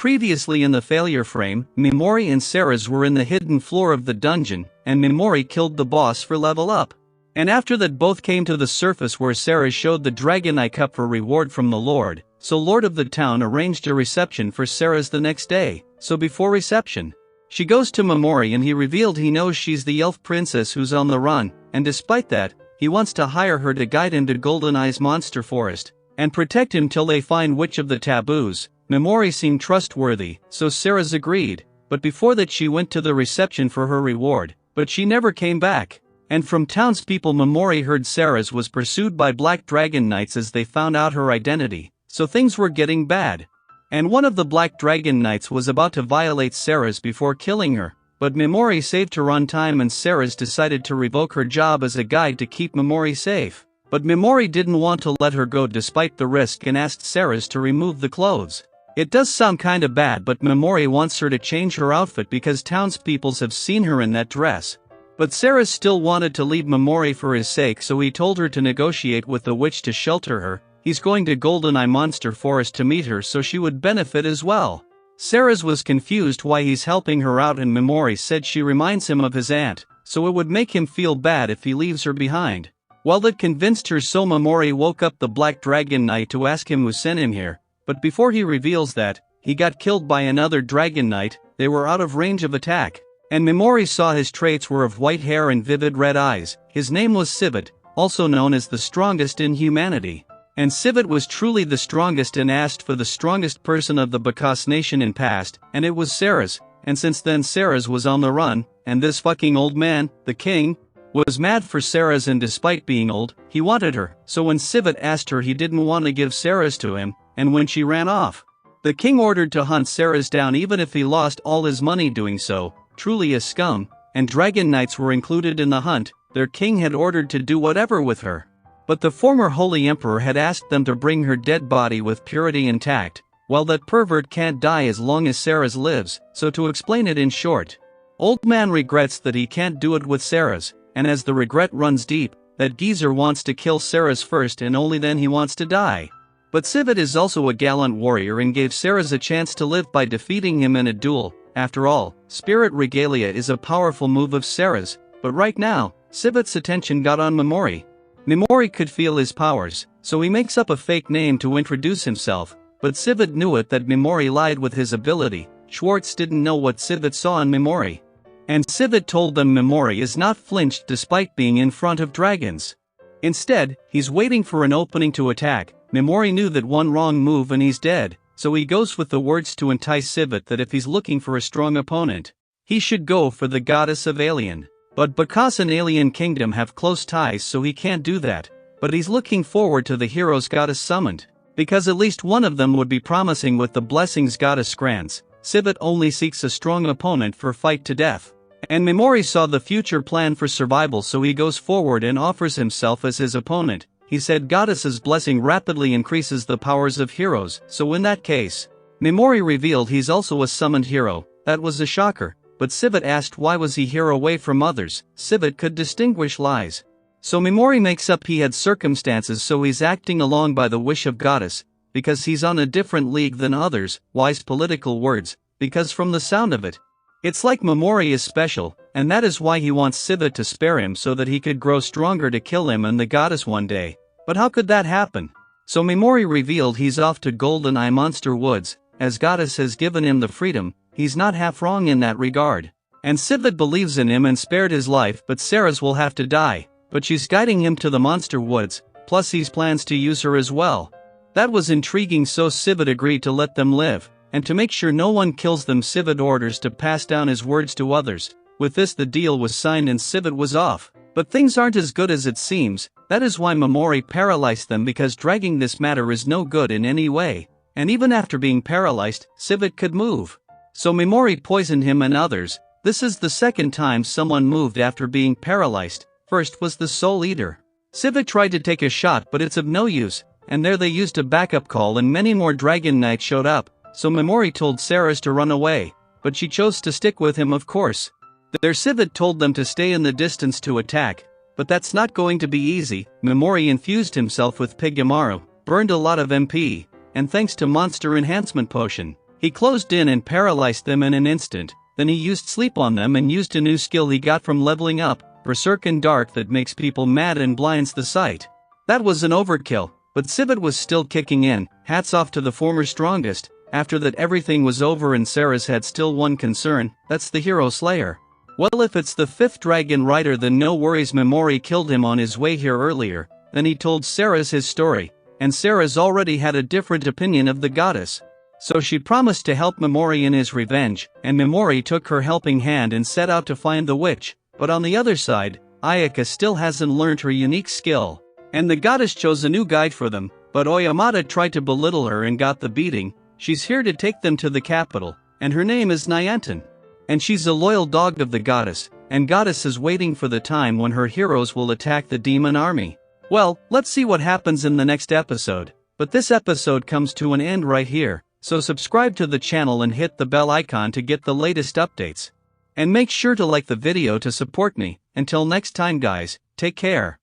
previously in the failure frame, Mimori and Ceres were in the hidden floor of the dungeon, and Mimori killed the boss for level up. And after that both came to the surface where Ceres showed the dragon eye cup for reward from the Lord, so Lord of the town arranged a reception for Ceres the next day. So before reception, she goes to Mimori and he revealed he knows she's the elf princess who's on the run, and despite that, he wants to hire her to guide him to Golden Eye's monster forest, and protect him till they find which of the taboos. Mimori seemed trustworthy, so Ceres agreed, but before that she went to the reception for her reward, but she never came back. And from townspeople Mimori heard Ceres was pursued by Black Dragon Knights as they found out her identity, so things were getting bad. And one of the Black Dragon Knights was about to violate Ceres before killing her, but Mimori saved her on time and Ceres decided to revoke her job as a guide to keep Mimori safe. But Mimori didn't want to let her go despite the risk and asked Ceres to remove the clothes. It does sound kinda bad, but Mimori wants her to change her outfit because townspeople have seen her in that dress. But Ceres still wanted to leave Mimori for his sake, so he told her to negotiate with the witch to shelter her. He's going to Golden Eye Monster Forest to meet her so she would benefit as well. Ceres was confused why he's helping her out, and Mimori said she reminds him of his aunt, so it would make him feel bad if he leaves her behind. Well, that convinced her, so Mimori woke up the Black Dragon Knight to ask him who sent him here, but before he reveals that, he got killed by another Dragon Knight. They were out of range of attack. And Mimori saw his traits were of white hair and vivid red eyes. His name was Civet, also known as the strongest in humanity. And Civet was truly the strongest and asked for the strongest person of the Bacchus nation in past, and it was Ceres. And since then Ceres was on the run, and this fucking old man, the king, was mad for Ceres, and despite being old, he wanted her. So when Civet asked her, he didn't want to give Ceres to him, and when she ran off, the king ordered to hunt Ceres down even if he lost all his money doing so. Truly a scum, and Dragon Knights were included in the hunt. Their king had ordered to do whatever with her. But the former Holy Emperor had asked them to bring her dead body with purity intact. Well, that pervert can't die as long as Ceres lives, so to explain it in short, old man regrets that he can't do it with Ceres, and as the regret runs deep, that geezer wants to kill Ceres first and only then he wants to die. But Civet is also a gallant warrior and gave Ceres a chance to live by defeating him in a duel. After all, Spirit Regalia is a powerful move of Ceres, but right now, Civet's attention got on Mimori. Mimori could feel his powers, so he makes up a fake name to introduce himself, but Civet knew it that Mimori lied with his ability. Schwartz didn't know what Civet saw in Mimori. And Civet told them Mimori is not flinched despite being in front of dragons. Instead, he's waiting for an opening to attack. Mimori knew that one wrong move and he's dead. So he goes with the words to entice Civet that if he's looking for a strong opponent, he should go for the goddess of Alien. But Bacchus and Alien Kingdom have close ties, so he can't do that. But he's looking forward to the heroes goddess summoned, because at least one of them would be promising with the blessings goddess grants. Civet only seeks a strong opponent for fight to death. And Mimori saw the future plan for survival, so he goes forward and offers himself as his opponent. He said goddess's blessing rapidly increases the powers of heroes, so in that case, Mimori revealed he's also a summoned hero. That was a shocker, but Civet asked why was he here away from others. Civet could distinguish lies. So Mimori makes up he had circumstances, so he's acting along by the wish of goddess, because he's on a different league than others. Wise political words, because from the sound of it, it's like Mimori is special, and that is why he wants Civet to spare him so that he could grow stronger to kill him and the goddess one day. But how could that happen? So Mimori revealed he's off to Golden Eye Monster Woods, as goddess has given him the freedom. He's not half wrong in that regard. And Civet believes in him and spared his life, but Ceres will have to die. But she's guiding him to the monster woods, plus he plans to use her as well. That was intriguing, so Civet agreed to let them live. And to make sure no one kills them, Civet orders to pass down his words to others. With this the deal was signed and Civet was off. But things aren't as good as it seems. That is why Mimori paralyzed them, because dragging this matter is no good in any way. And even after being paralyzed, Civet could move. So Mimori poisoned him and others. This is the second time someone moved after being paralyzed. First was the Soul Eater. Civet tried to take a shot, but it's of no use. And there they used a backup call and many more Dragon Knights showed up. So Mimori told Ceres to run away, but she chose to stick with him, of course. Their Civet told them to stay in the distance to attack, but that's not going to be easy. Mimori infused himself with Pigamaru, burned a lot of MP, and thanks to Monster Enhancement Potion, He closed in and paralyzed them in an instant, then he used sleep on them and used a new skill he got from leveling up, Berserk and Dark, that makes people mad and blinds the sight. That was an overkill, but Sivit was still kicking in. Hats off to the former strongest. After that everything was over and Sarah's had still one concern, that's the hero slayer. Well, if it's the 5th dragon rider then no worries, Mimori killed him on his way here earlier. Then he told Sarah's his story, and Sarah's already had a different opinion of the goddess. So she promised to help Mimori in his revenge, and Mimori took her helping hand and set out to find the witch. But on the other side, Ayaka still hasn't learned her unique skill, and the goddess chose a new guide for them, but Oyamata tried to belittle her and got the beating. She's here to take them to the capital, and her name is Nyantan. And she's a loyal dog of the goddess, and goddess is waiting for the time when her heroes will attack the demon army. Well, let's see what happens in the next episode, but this episode comes to an end right here, so subscribe to the channel and hit the bell icon to get the latest updates. And make sure to like the video to support me. Until next time guys, take care.